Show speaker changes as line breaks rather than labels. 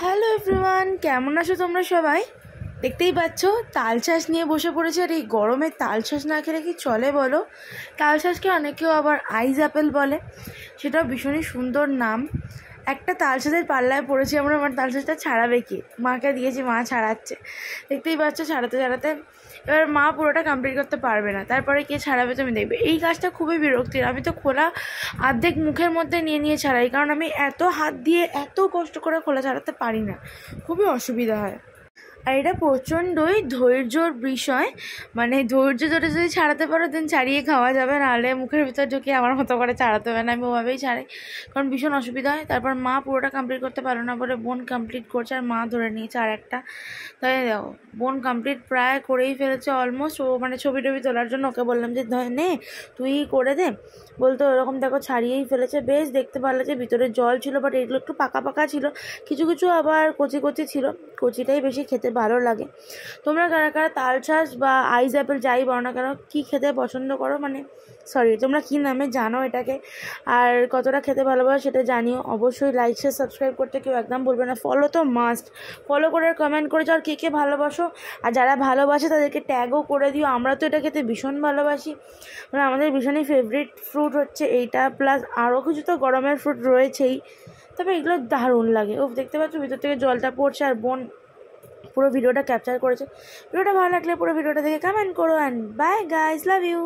Hello everyone, কেমন আছো তোমরা সবাই? দেখতেই পাচ্ছ তাল চাষ নিয়ে বসে পড়েছে। আর এই গরমে তাল চাষ না খেলে কি চলে বলো? তাল চাষকে অনেকেও আবার আইস অ্যাপেল বলে, সেটাও ভীষণই সুন্দর নাম। একটা তাল চাষের পাল্লায় পড়েছি আমরা, আমার তাল চাষটা ছাড়াবে কি, মাকে দিয়েছি, মা ছাড়াচ্ছে। দেখতেই পাচ্ছ ছাড়াতে ছাড়াতে এবার মা পুরোটা কমপ্লিট করতে পারবে না, তারপরে কে ছাড়াবে তুমি দেখবে। এই কাজটা খুবই বিরক্তির। আমি তো খোলা অর্ধেক মুখের মধ্যে নিয়ে নিয়ে ছাড়াই, কারণ আমি এত হাত দিয়ে এত কষ্ট করে খোলা ছাড়াতে পারি না, খুবই অসুবিধা হয়। আর এটা প্রচণ্ডই ধৈর্যর বিষয়, মানে ধৈর্য ধরে যদি ছাড়াতে পারো দেন ছাড়িয়ে খাওয়া যাবে, নাহলে মুখের ভিতর ঢুকিয়ে আমার মতো করে ছাড়াতে হবে না। আমি ওভাবেই ছাড়াই, কারণ ভীষণ অসুবিধা হয়। তারপর মা পুরোটা কমপ্লিট করতে পারলো না বলে বোন কমপ্লিট করছে, আর মা ধরে নিয়েছে আর একটা। তাই দেখো বোন কমপ্লিট প্রায় করেই ফেলেছে অলমোস্ট। ও মানে ছবি টবি তোলার জন্য ওকে বললাম যে নে তুই করে দে, বলতো ওরকম দেখো ছাড়িয়েই ফেলেছে। বেশ দেখতে ভালো লাগছে, ভিতরে জল ছিল বাট এগুলো একটু পাকা পাকা ছিল, কিছু কিছু আবার কচি কচি ছিল। কচিটাই বেশি খেতে ভালো লাগে। তোমরা কারা কারা তাল চাষ বা আইস অ্যাপেল যাই বলো না কেন কী খেতে পছন্দ করো, মানে সরি তোমরা কী নামে জানো এটাকে, আর কতটা খেতে ভালোবাসো সেটা জানিও। অবশ্যই লাইক শেয়ার সাবস্ক্রাইব করতে কেউ একদম বলবে না, ফলো তো মাস্ট। ফলো করে কমেন্ট করে যাও কে কে ভালোবাসো, আর যারা ভালোবাসে তাদেরকে ট্যাগও করে দিও। আমরা তো এটা খেতে ভীষণ ভালোবাসি, মানে আমাদের ভীষণই ফেভারিট ফ্রুট হচ্ছে এইটা, প্লাস আরও কিছু তো গরমের ফ্রুট রয়েছেই, তবে এগুলো দারুণ লাগে। ও দেখতে পাচ্ছ ভিতর থেকে জলটা পড়ছে, আর বোন পুরো ভিডিওটা ক্যাপচার করেছে। ভিডিওটা ভালো লাগলে পুরো ভিডিওটা দেখে কমেন্ট করো। And bye guys, love you.